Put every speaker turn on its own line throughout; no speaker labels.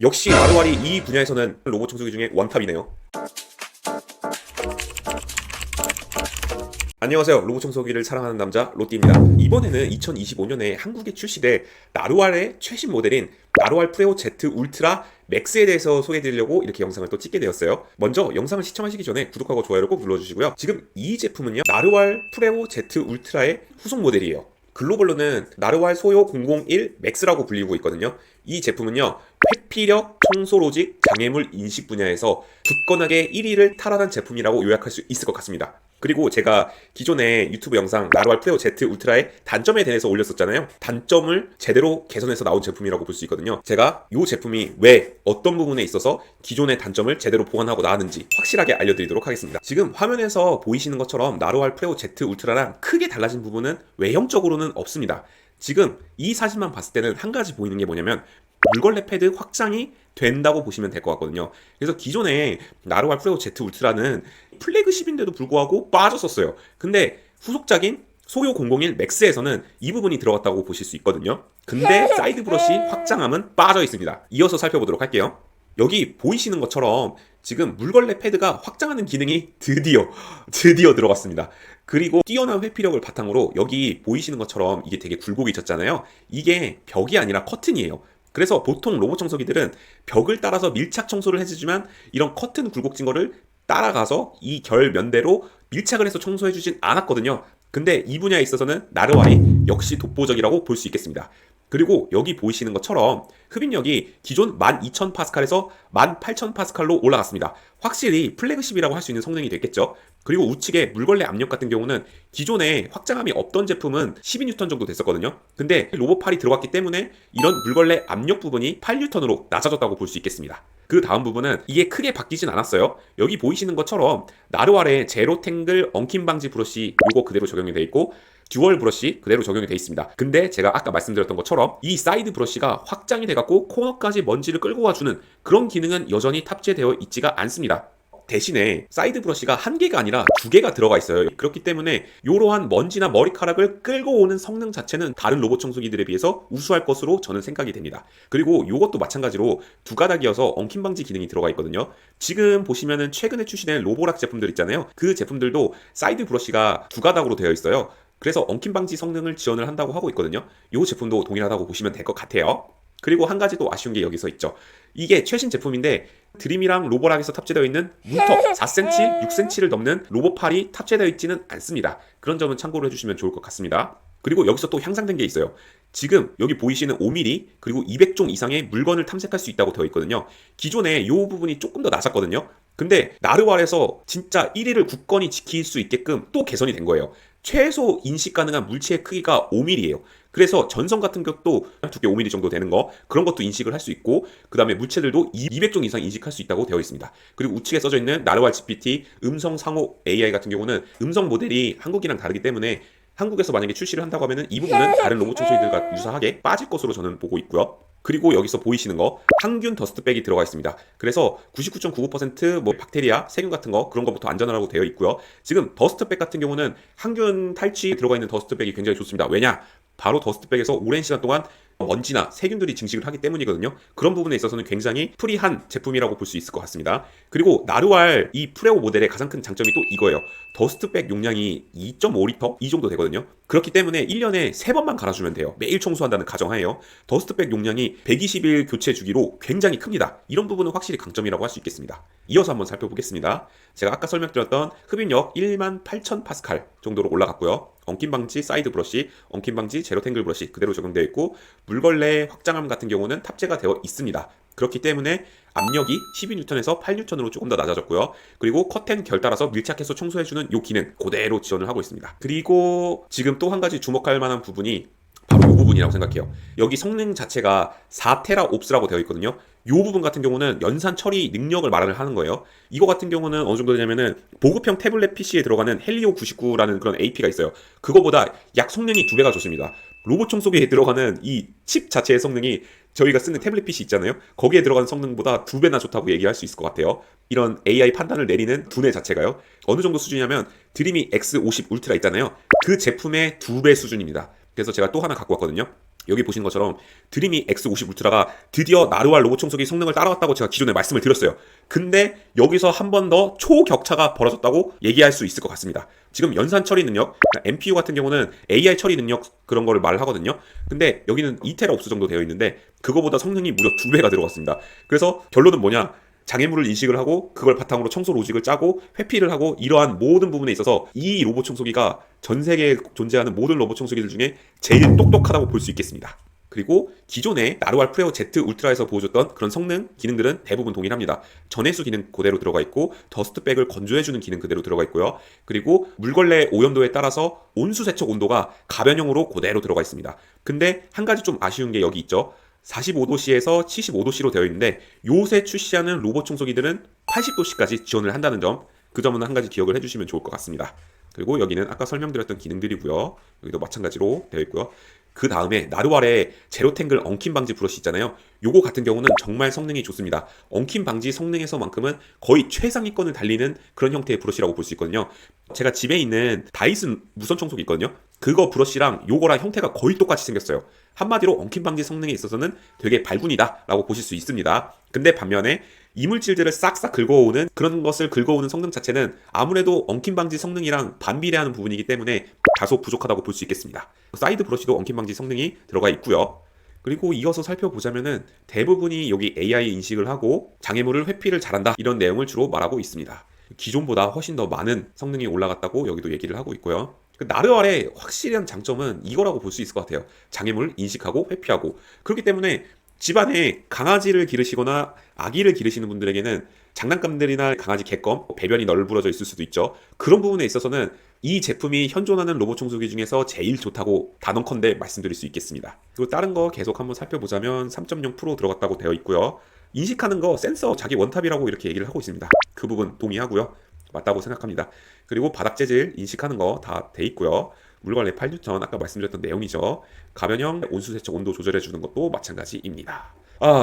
역시 나루알이 이 분야에서는 로봇 청소기 중에 원탑이네요. 안녕하세요. 로봇 청소기를 사랑하는 남자 로띠입니다. 이번에는 2025년에 한국에 출시된 나루알의 최신 모델인 나루알 프레오 Z 울트라 맥스에 대해서 소개해드리려고 이렇게 영상을 또 찍게 되었어요. 먼저 영상을 시청하시기 전에 구독하고 좋아요를 꼭 눌러주시고요. 지금 이 제품은요, 나루알 프레오 Z 울트라의 후속 모델이에요. 글로벌로는 나루알 소요 001 맥스라고 불리고 있거든요. 이 제품은요, 회피력, 청소 로직, 장애물 인식 분야에서 굳건하게 1위를 탈환한 제품이라고 요약할 수 있을 것 같습니다. 그리고 제가 기존에 유튜브 영상 나루알 프레오 Z 울트라의 단점에 대해서 올렸었잖아요. 단점을 제대로 개선해서 나온 제품이라고 볼 수 있거든요. 제가 이 제품이 왜 어떤 부분에 있어서 기존의 단점을 제대로 보완하고 나왔는지 확실하게 알려드리도록 하겠습니다. 지금 화면에서 보이시는 것처럼 나루알 프레오 Z 울트라랑 크게 달라진 부분은 외형적으로는 없습니다. 지금 이 사진만 봤을 때는 한 가지 보이는 게 뭐냐면 물걸레 패드 확장이 된다고 보시면 될 것 같거든요. 그래서 기존에 나루알 프레오 Z 울트라는 플래그십인데도 불구하고 빠졌었어요. 근데 후속작인 소요 001 맥스에서는 이 부분이 들어갔다고 보실 수 있거든요. 근데 사이드 브러쉬 확장함은 빠져 있습니다. 이어서 살펴보도록 할게요. 여기 보이시는 것처럼 지금 물걸레 패드가 확장하는 기능이 드디어 들어갔습니다. 그리고 뛰어난 회피력을 바탕으로 여기 보이시는 것처럼 이게 되게 굴곡이 졌잖아요. 이게 벽이 아니라 커튼이에요. 그래서 보통 로봇 청소기들은 벽을 따라서 밀착 청소를 해주지만 이런 커튼 굴곡진 거를 따라가서 이 결 면대로 밀착을 해서 청소해주진 않았거든요. 근데 이 분야에 있어서는 나루알이 역시 독보적이라고 볼 수 있겠습니다. 그리고 여기 보이시는 것처럼 흡입력이 기존 12,000파스칼에서 18,000파스칼로 올라갔습니다. 확실히 플래그십이라고 할 수 있는 성능이 됐겠죠. 그리고 우측에 물걸레 압력 같은 경우는 기존에 확장함이 없던 제품은 12N 정도 됐었거든요. 근데 로봇팔이 들어갔기 때문에 이런 물걸레 압력 부분이 8N으로 낮아졌다고 볼 수 있겠습니다. 그 다음 부분은 이게 크게 바뀌진 않았어요. 여기 보이시는 것처럼 나루알의 제로 탱글 엉킴 방지 브러쉬 요거 그대로 적용이 돼 있고 듀얼 브러쉬 그대로 적용이 돼 있습니다. 근데 제가 아까 말씀드렸던 것처럼 이 사이드 브러쉬가 확장이 돼갖고 코너까지 먼지를 끌고 와주는 그런 기능은 여전히 탑재되어 있지가 않습니다. 대신에 사이드 브러쉬가 한 개가 아니라 두 개가 들어가 있어요. 그렇기 때문에 이러한 먼지나 머리카락을 끌고 오는 성능 자체는 다른 로봇 청소기들에 비해서 우수할 것으로 저는 생각이 됩니다. 그리고 이것도 마찬가지로 두 가닥이어서 엉킴 방지 기능이 들어가 있거든요. 지금 보시면은 최근에 출시된 로보락 제품들 있잖아요. 그 제품들도 사이드 브러쉬가 두 가닥으로 되어 있어요. 그래서 엉킴 방지 성능을 지원을 한다고 하고 있거든요. 이 제품도 동일하다고 보시면 될 것 같아요. 그리고 한 가지 또 아쉬운 게 여기서 있죠. 이게 최신 제품인데 드림이랑 로보락에서 탑재되어 있는 문턱 4cm, 6cm를 넘는 로봇팔이 탑재되어 있지는 않습니다. 그런 점은 참고를 해주시면 좋을 것 같습니다. 그리고 여기서 또 향상된 게 있어요. 지금 여기 보이시는 5mm 그리고 200종 이상의 물건을 탐색할 수 있다고 되어 있거든요. 기존에 이 부분이 조금 더 낮았거든요. 근데 나루알에서 진짜 1위를 굳건히 지킬 수 있게끔 또 개선이 된 거예요. 최소 인식 가능한 물체의 크기가 5mm예요. 그래서 전선 같은 것도 두께 5mm 정도 되는 거 그런 것도 인식을 할 수 있고 그 다음에 물체들도 200종 이상 인식할 수 있다고 되어 있습니다. 그리고 우측에 써져 있는 나루알 GPT 음성 상호 AI 같은 경우는 음성 모델이 한국이랑 다르기 때문에 한국에서 만약에 출시를 한다고 하면 이 부분은 다른 로봇 청소기들과 유사하게 빠질 것으로 저는 보고 있고요. 그리고 여기서 보이시는 거 항균 더스트백이 들어가 있습니다. 그래서 99.99% 뭐 박테리아, 세균 같은 거 그런 것부터 안전하라고 되어 있고요. 지금 더스트백 같은 경우는 항균 탈취 들어가 있는 더스트백이 굉장히 좋습니다. 왜냐? 바로 더스트백에서 오랜 시간 동안 먼지나 세균들이 증식을 하기 때문이거든요. 그런 부분에 있어서는 굉장히 프리한 제품이라고 볼 수 있을 것 같습니다. 그리고 나루알 이 프레오 모델의 가장 큰 장점이 또 이거예요. 더스트백 용량이 2.5리터 이 정도 되거든요. 그렇기 때문에 1년에 3번만 갈아주면 돼요. 매일 청소한다는 가정하에요. 더스트백 용량이 120일 교체 주기로 굉장히 큽니다. 이런 부분은 확실히 강점이라고 할 수 있겠습니다. 이어서 한번 살펴보겠습니다. 제가 아까 설명드렸던 흡입력 18,000파스칼 정도로 올라갔고요. 엉킴 방지 사이드 브러쉬, 엉킴 방지 제로 탱글 브러쉬 그대로 적용되어 있고 물걸레 확장함 같은 경우는 탑재가 되어 있습니다. 그렇기 때문에 압력이 12N에서 8N으로 조금 더 낮아졌고요. 그리고 커튼 결 따라서 밀착해서 청소해주는 이 기능 그대로 지원을 하고 있습니다. 그리고 지금 또 한 가지 주목할 만한 부분이 바로 이 부분이라고 생각해요. 여기 성능 자체가 4테라옵스라고 되어 있거든요. 이 부분 같은 경우는 연산 처리 능력을 말을 하는 거예요. 이거 같은 경우는 어느 정도 되냐면은 보급형 태블릿 PC에 들어가는 헬리오 99라는 그런 AP가 있어요. 그거보다 약 성능이 2배가 좋습니다. 로봇 청소기에 들어가는 이 칩 자체의 성능이 저희가 쓰는 태블릿 PC 있잖아요. 거기에 들어가는 성능보다 2배나 좋다고 얘기할 수 있을 것 같아요. 이런 AI 판단을 내리는 두뇌 자체가요. 어느 정도 수준이냐면 드림이 X50 울트라 있잖아요. 그 제품의 2배 수준입니다. 그래서 제가 또 하나 갖고 왔거든요. 여기 보시는 것처럼 드림이 X50 울트라가 드디어 나르왈 로봇 청소기 성능을 따라왔다고 제가 기존에 말씀을 드렸어요. 근데 여기서 한 번 더 초격차가 벌어졌다고 얘기할 수 있을 것 같습니다. 지금 연산 처리 능력, 그러니까 MPU 같은 경우는 AI 처리 능력 그런 거를 말을 하거든요. 근데 여기는 2테라옵스 정도 되어 있는데 그거보다 성능이 무려 2배가 들어갔습니다. 그래서 결론은 뭐냐? 장애물을 인식을 하고 그걸 바탕으로 청소 로직을 짜고 회피를 하고 이러한 모든 부분에 있어서 이 로봇 청소기가 전 세계에 존재하는 모든 로봇 청소기들 중에 제일 똑똑하다고 볼 수 있겠습니다. 그리고 기존의 나르왈 프레오 Z 울트라에서 보여줬던 그런 성능, 기능들은 대부분 동일합니다. 전해수 기능 그대로 들어가 있고 더스트백을 건조해주는 기능 그대로 들어가 있고요. 그리고 물걸레 오염도에 따라서 온수 세척 온도가 가변형으로 그대로 들어가 있습니다. 근데 한 가지 좀 아쉬운 게 여기 있죠. 45도씨에서 75도씨로 되어 있는데 요새 출시하는 로봇 청소기들은 80도씨까지 지원을 한다는 점, 그 점은 한 가지 기억을 해주시면 좋을 것 같습니다. 그리고 여기는 아까 설명드렸던 기능들이고요. 여기도 마찬가지로 되어 있고요. 그 다음에 나르왈의 제로탱글 엉킴 방지 브러쉬 있잖아요. 요거 같은 경우는 정말 성능이 좋습니다. 엉킴 방지 성능에서만큼은 거의 최상위권을 달리는 그런 형태의 브러쉬라고 볼 수 있거든요. 제가 집에 있는 다이슨 무선 청소기 있거든요. 그거 브러쉬랑 요거랑 형태가 거의 똑같이 생겼어요. 한마디로 엉킴 방지 성능에 있어서는 되게 발군이다 라고 보실 수 있습니다. 근데 반면에 이물질들을 싹싹 긁어오는 그런 것을 긁어오는 성능 자체는 아무래도 엉킴 방지 성능이랑 반비례하는 부분이기 때문에 다소 부족하다고 볼 수 있겠습니다. 사이드 브러쉬도 엉킴 방지 성능이 들어가 있고요. 그리고 이어서 살펴보자면은 대부분이 여기 AI 인식을 하고 장애물을 회피를 잘한다 이런 내용을 주로 말하고 있습니다. 기존보다 훨씬 더 많은 성능이 올라갔다고 여기도 얘기를 하고 있고요. 나르왈의 확실한 장점은 이거라고 볼 수 있을 것 같아요. 장애물을 인식하고 회피하고. 그렇기 때문에 집안에 강아지를 기르시거나 아기를 기르시는 분들에게는 장난감들이나 강아지 객검, 배변이 널브러져 있을 수도 있죠. 그런 부분에 있어서는 이 제품이 현존하는 로봇 청소기 중에서 제일 좋다고 단언컨대 말씀드릴 수 있겠습니다. 그리고 다른 거 계속 한번 살펴보자면 3.0 프로 들어갔다고 되어 있고요. 인식하는 거 센서 자기 원탑이라고 이렇게 얘기를 하고 있습니다. 그 부분 동의하고요. 맞다고 생각합니다. 그리고 바닥 재질 인식하는 거 다 돼 있고요. 물걸레 8뉴턴 아까 말씀드렸던 내용이죠. 가변형 온수 세척 온도 조절해 주는 것도 마찬가지입니다.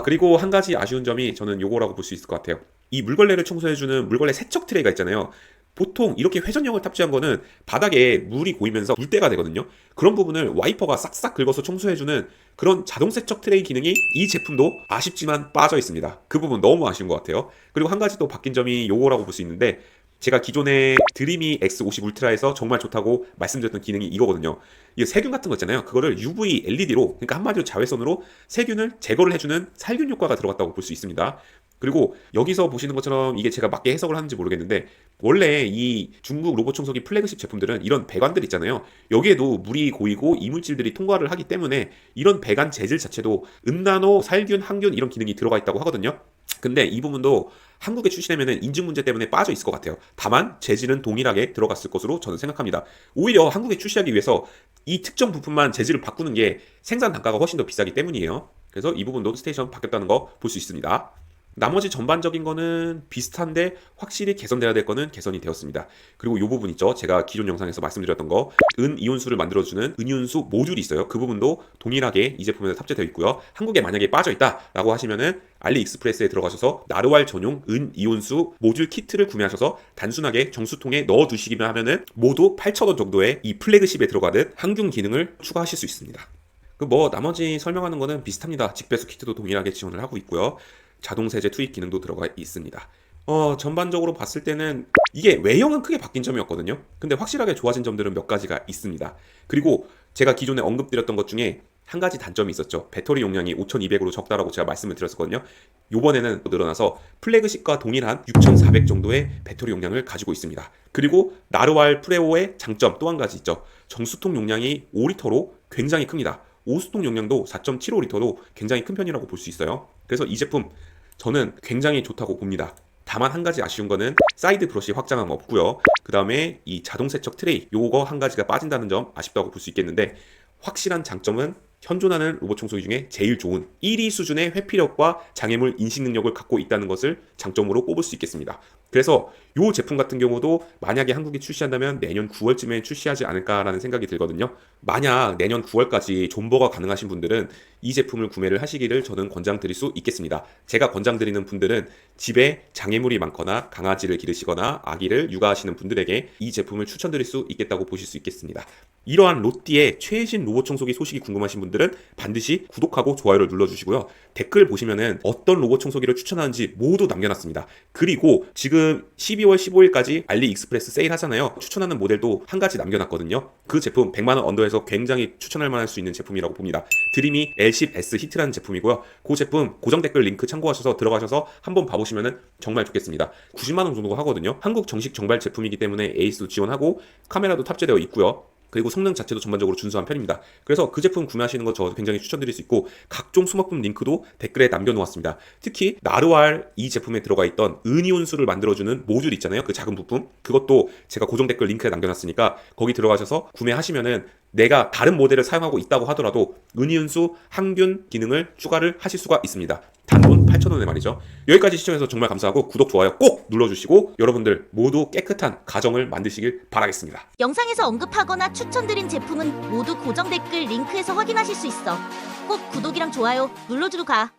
그리고 한 가지 아쉬운 점이 저는 요거라고 볼 수 있을 것 같아요. 이 물걸레를 청소해 주는 물걸레 세척 트레이가 있잖아요. 보통 이렇게 회전형을 탑재한 거는 바닥에 물이 고이면서 물때가 되거든요. 그런 부분을 와이퍼가 싹싹 긁어서 청소해주는 그런 자동 세척 트레이 기능이 이 제품도 아쉽지만 빠져 있습니다. 그 부분 너무 아쉬운 것 같아요. 그리고 한 가지 또 바뀐 점이 요거라고 볼 수 있는데, 제가 기존에 드림이 X50 울트라에서 정말 좋다고 말씀드렸던 기능이 이거거든요. 이 세균 같은 거 있잖아요. 그거를 UV LED로, 그러니까 한마디로 자외선으로 세균을 제거를 해주는 살균 효과가 들어갔다고 볼 수 있습니다. 그리고 여기서 보시는 것처럼 이게 제가 맞게 해석을 하는지 모르겠는데, 원래 이 중국 로봇 청소기 플래그십 제품들은 이런 배관들 있잖아요. 여기에도 물이 고이고 이물질들이 통과를 하기 때문에 이런 배관 재질 자체도 은나노, 살균, 항균 이런 기능이 들어가 있다고 하거든요. 근데 이 부분도 한국에 출시되면 인증 문제 때문에 빠져 있을 것 같아요. 다만 재질은 동일하게 들어갔을 것으로 저는 생각합니다. 오히려 한국에 출시하기 위해서 이 특정 부품만 재질을 바꾸는 게 생산 단가가 훨씬 더 비싸기 때문이에요. 그래서 이 부분도 스테이션 바뀌었다는 거 볼 수 있습니다. 나머지 전반적인 거는 비슷한데 확실히 개선돼야 될 거는 개선이 되었습니다. 그리고 이 부분 있죠. 제가 기존 영상에서 말씀드렸던 거 은이온수를 만들어주는 은이온수 모듈이 있어요. 그 부분도 동일하게 이 제품에 탑재되어 있고요. 한국에 만약에 빠져있다라고 하시면은 알리익스프레스에 들어가셔서 나르왈 전용 은이온수 모듈 키트를 구매하셔서 단순하게 정수통에 넣어두시기만 하면은 모두 8,000원 정도의 이 플래그십에 들어가는 항균 기능을 추가하실 수 있습니다. 나머지 설명하는 거는 비슷합니다. 직배수 키트도 동일하게 지원을 하고 있고요. 자동 세제 투입 기능도 들어가 있습니다. 전반적으로 봤을 때는 이게 외형은 크게 바뀐 점이었거든요. 근데 확실하게 좋아진 점들은 몇 가지가 있습니다. 그리고 제가 기존에 언급드렸던 것 중에 한 가지 단점이 있었죠. 배터리 용량이 5200으로 적다라고 제가 말씀을 드렸었거든요. 요번에는 늘어나서 플래그십과 동일한 6400 정도의 배터리 용량을 가지고 있습니다. 그리고 나르왈 프레오의 장점 또 한 가지 있죠. 정수통 용량이 5리터로 굉장히 큽니다. 오수통 용량도 4.75리터로 굉장히 큰 편이라고 볼 수 있어요. 그래서 이 제품 저는 굉장히 좋다고 봅니다. 다만 한 가지 아쉬운 거는 사이드 브러쉬 확장함 없고요. 그 다음에 이 자동 세척 트레이 요거 한 가지가 빠진다는 점 아쉽다고 볼 수 있겠는데, 확실한 장점은 현존하는 로봇 청소기 중에 제일 좋은 1위 수준의 회피력과 장애물 인식 능력을 갖고 있다는 것을 장점으로 꼽을 수 있겠습니다. 그래서 이 제품 같은 경우도 만약에 한국에 출시한다면 내년 9월쯤에 출시하지 않을까라는 생각이 들거든요. 만약 내년 9월까지 존버가 가능하신 분들은 이 제품을 구매를 하시기를 저는 권장드릴 수 있겠습니다. 제가 권장드리는 분들은 집에 장애물이 많거나 강아지를 기르시거나 아기를 육아하시는 분들에게 이 제품을 추천드릴 수 있겠다고 보실 수 있겠습니다. 이러한 롯디의 최신 로봇 청소기 소식이 궁금하신 분들은 반드시 구독하고 좋아요를 눌러주시고요. 댓글 보시면은 어떤 로봇 청소기를 추천하는지 모두 남겨놨습니다. 그리고 지금 12월 15일까지 알리익스프레스 세일 하잖아요. 추천하는 모델도 한 가지 남겨놨거든요. 그 제품 100만원 언더에서 굉장히 추천할 만할 수 있는 제품이라고 봅니다. 드림이 L10S 히트라는 제품이고요. 그 제품 고정 댓글 링크 참고하셔서 들어가셔서 한번 봐보시면은 정말 좋겠습니다. 90만원 정도 하거든요. 한국 정식 정발 제품이기 때문에 AS도 지원하고 카메라도 탑재되어 있고요. 그리고 성능 자체도 전반적으로 준수한 편입니다. 그래서 그 제품 구매하시는 거 저 굉장히 추천드릴 수 있고 각종 수목품 링크도 댓글에 남겨놓았습니다. 특히 나르왈 이 제품에 들어가 있던 은이온수를 만들어주는 모듈 있잖아요. 그 작은 부품. 그것도 제가 고정 댓글 링크에 남겨놨으니까 거기 들어가셔서 구매하시면은 내가 다른 모델을 사용하고 있다고 하더라도 은이온수 항균 기능을 추가를 하실 수가 있습니다. 단돈 8,000원에 말이죠. 여기까지 시청해서 정말 감사하고 구독, 좋아요 꼭 눌러주시고 여러분들 모두 깨끗한 가정을 만드시길 바라겠습니다.
영상에서 언급하거나 추천드린 제품은 모두 고정 댓글 링크에서 확인하실 수 있어. 꼭 구독이랑 좋아요 눌러주고 가.